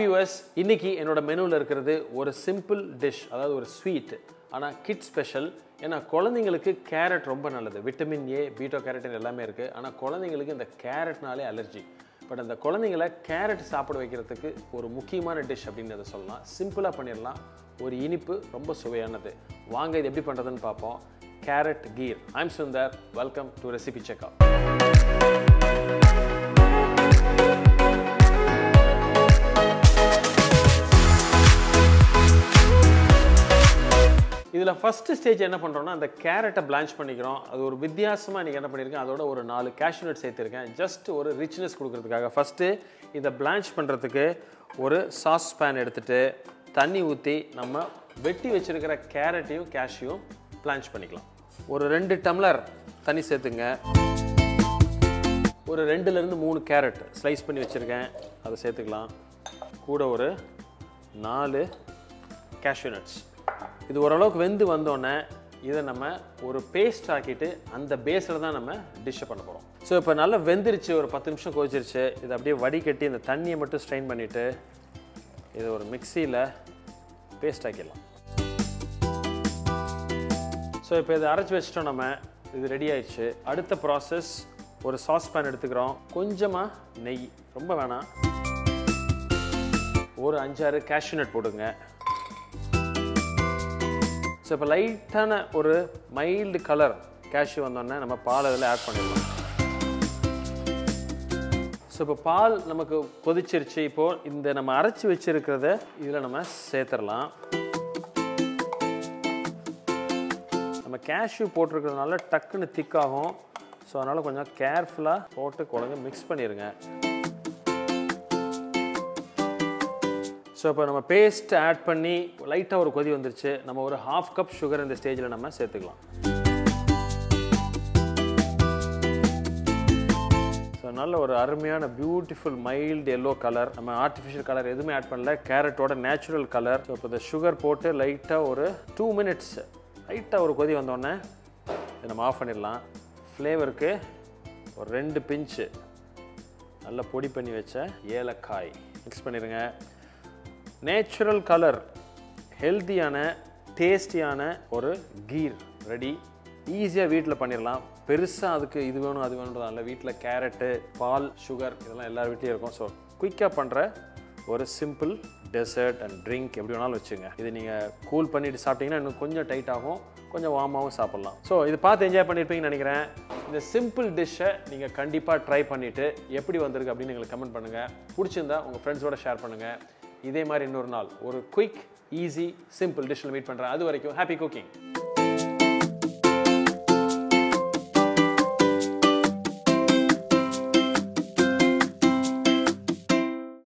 viewers, இன்னைக்கு என்னோட மெனுல இருக்குது ஒரு சிம்பிள் டிஷ், அதாவது ஒரு ஸ்வீட், ஆனா கிட் ஸ்பெஷல். ஏன்னா குழந்தைங்களுக்கு கேரட் ரொம்ப நல்லது. விட்டமின் ஏ, பீட்டா கேரட்டின் எல்லாமே இருக்கு. ஆனா குழந்தைங்களுக்கு இந்த கேரட்னாலே அலர்ஜி. பட் அந்த குழந்தைங்களை கேரட் சாப்பிட வைக்கிறதுக்கு ஒரு முக்கியமான டிஷ் அப்படின்னு அதை சொல்லலாம். சிம்பிளா பண்ணிடலாம். ஒரு இனிப்பு, ரொம்ப சுவையானது. வாங்க இது எப்படி பண்றதுன்னு பார்ப்போம். Carrot Ghee. I'm Sunder. Welcome to Recipecheckr. இதுல ஃபர்ஸ்ட் ஸ்டேஜ் என்ன பண்றோம்னா அந்த கேரட்டை blanch பண்ணிக்கிறோம். அது ஒரு வித்தியாசமா நீங்க என்ன பண்ணிருக்கேன், அதோட ஒரு 4 cashew nuts சேர்த்திருக்கேன். ஜஸ்ட் ஒரு ரிச்னஸ் கொடுக்கிறதுக்காக. ஃபர்ஸ்ட் இத blanch பண்றதுக்கு ஒரு saucepan எடுத்துட்டு தண்ணி ஊத்தி நம்ம வெட்டி வச்சிருக்கிற கேரட்டையும் cashew blanch பண்ணிக்கலாம். ஒரு 2 டம்ளர் தண்ணி சேர்த்துங்க. ஒரு 2 ல இருந்து 3 கேரட் ஸ்லைஸ் பண்ணி வச்சிருக்கேன், அதை சேர்த்துக்கலாம். கூட ஒரு 4 cashew nuts. இது ஓரளவுக்கு வெந்து வந்தோடனே இதை நம்ம ஒரு பேஸ்ட் ஆக்கிட்டு அந்த பேஸில் தான் நம்ம டிஷ்ஷை பண்ண போகிறோம். ஸோ இப்போ நல்லா வெந்துருச்சு, ஒரு 10 நிமிஷம் கொதிச்சிருச்சு. இதை அப்படியே வடிகட்டி இந்த தண்ணியை மட்டும் ஸ்ட்ரெயின் பண்ணிவிட்டு இதை ஒரு மிக்சியில் பேஸ்ட் ஆக்கிடலாம். ஸோ இப்போ இதை அரைச்சி வச்சிட்டோம், நம்ம இது ரெடி ஆயிடுச்சு. அடுத்த ப்ராசஸ், ஒரு சாஸ்பேன் எடுத்துக்கிறோம். கொஞ்சமாக நெய், ரொம்ப வேணாம். ஒரு 5-6 cashew nut போடுங்க. ஸோ இப்போ லைட்டான ஒரு மைல்டு கலர் கேஷ்யூ வந்தோடனே நம்ம பால் அதில் ஆட் பண்ணிடலாம். ஸோ இப்போ பால் நமக்கு கொதிச்சிருச்சு. இப்போது இந்த நம்ம அரைச்சி வச்சிருக்கிறத இதில் நம்ம சேர்த்துடலாம். நம்ம கேஷ்யூ போட்டிருக்கிறதுனால டக்குன்னு திக்காகும். ஸோ அதனால் கொஞ்சம் கேர்ஃபுல்லாக போட்டு குழந்தை மிக்ஸ் பண்ணிடுங்க. ஸோ இப்போ நம்ம பேஸ்ட் ஆட் பண்ணி லைட்டாக ஒரு கொதி வந்துருச்சு. நம்ம ஒரு 1/2 கப் சுகர் இந்த ஸ்டேஜில் நம்ம சேர்த்துக்கலாம். ஸோ நல்ல ஒரு அருமையான பியூட்டிஃபுல் மைல்டு எல்லோ கலர். நம்ம ஆர்டிஃபிஷியல் கலர் எதுவுமே ஆட் பண்ணல, கேரட்டோட நேச்சுரல் கலர். ஸோ இப்போ இந்த சுகர் போட்டு லைட்டாக ஒரு 2 மினிட்ஸ் லைட்டாக ஒரு கொதி வந்தோடனே இதை நம்ம ஆஃப் பண்ணிடலாம். ஃப்ளேவருக்கு ஒரு 2 பிஞ்சு நல்லா பொடி பண்ணி வச்ச ஏலக்காய் மிக்ஸ் பண்ணிடுங்க. நேச்சுரல் கலர், ஹெல்த்தியான டேஸ்டியான ஒரு கீர் ரெடி. ஈஸியாக வீட்டில் பண்ணிடலாம். பெருசாக அதுக்கு இது வேணும் அது வேணுன்றதால வீட்டில் கேரட்டு, பால், சுகர் இதெல்லாம் எல்லார் வீட்லேயும் இருக்கும். ஸோ குயிக்காக பண்ணுற ஒரு சிம்பிள் டெசர்ட் அண்ட் ட்ரிங்க் எப்படி வேணாலும் வச்சுங்க. இது நீங்கள் கூல் பண்ணிவிட்டு சாப்பிட்டீங்கன்னா இன்னும் கொஞ்சம் டைட் ஆகும், கொஞ்சம் வார்மாகவும் சாப்பிட்லாம். ஸோ இது பார்த்து என்ஜாய் பண்ணியிருப்பீங்கன்னு நினைக்கிறேன். இந்த சிம்பிள் டிஷ்ஷை நீங்கள் கண்டிப்பாக ட்ரை பண்ணிவிட்டு எப்படி வந்திருக்கு அப்படின்னு எங்களுக்கு கமெண்ட் பண்ணுங்கள். பிடிச்சிருந்தா உங்கள் ஃப்ரெண்ட்ஸோட ஷேர் பண்ணுங்கள். இதே மாதிரி இன்னொரு நாள் ஒரு குயிக், ஈஸி, சிம்பிள் டிஷ்ஷில் மீட் பண்ணுறேன். அது வரைக்கும் ஹாப்பி குக்கிங்.